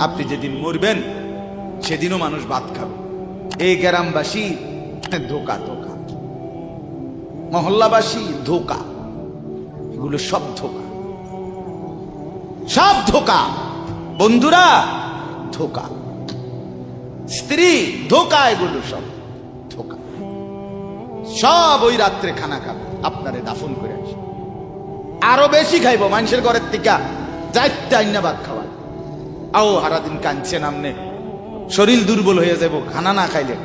আপনি যেদিন মরবেন সেদিনও মানুষ ভাত খাবে। এই গ্রামবাসী ধোকা ধোকা, মহল্লাবাসী ধোকা, এগুলো সব ধোকা, সব ধোকা। বন্ধুরা ধোকা, স্ত্রী ধোকা, এগুলো সব ধোকা। সব ওই রাত্রে খানা খাবে, আপনারে দাফন করে আসে, আরো বেশি খাইব মানুষের ঘরের থেকে যাইতে আইনা ভাত খাওয়ায়। আও সারাদিন কাঁদছেন আমনে, শরীর দুর্বল হয়ে যাব খানা না খাইলে।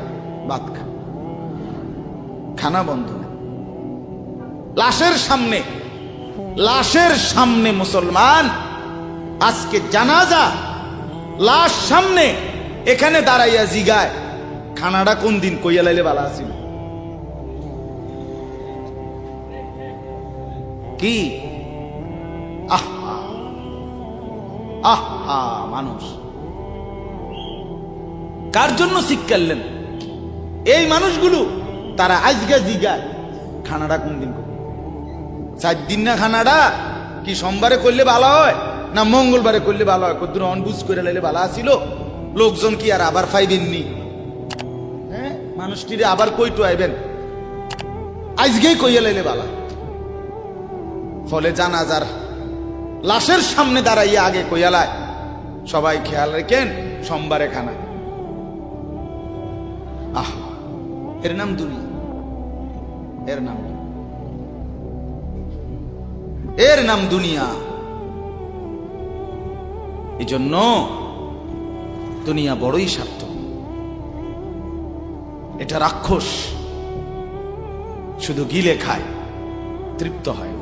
ভাত খা, খানা বন্ধ না। লাশের সামনে, লাশের সামনে মুসলমান আজকে জানাজা, লাশ সামনে, এখানে দাঁড়াইয়া জিগায় খানাটা কোন দিন কইয়া লাইলে ভালো আছিল। কি আহা আহা, মানুষ কার জন্য শিক্ষালেন? এই মানুষগুলো তারা আজকে জিগায় খানাটা কোন দিন, 4 দিন না খানাটা কি সোমবারে করলে ভালো হয় না মঙ্গলবারে করলে ভালো হয়? কদ্দুর অনবুঝ করে লাইলে ভালো আছিল, লোকজন কি আর আবার পাইবেননি? হ্যাঁ, মানুষটিরে আবার কইটো আইবেন, আজকেই কইয়া লাইলে ভালো। ফলে জানাজার লাশের সামনে দাঁড়াইয়া আগে কইয়ালায় সবাই খেয়াল রেখেন সোমবারে খানা। আহ, এর নাম দুনিয়া, এর নাম, এর নাম দুনিয়া। এই জন্য দুনিয়া বড়ই স্বার্থ, এটা রাক্ষস, শুধু গিলে খায়, তৃপ্ত হয়।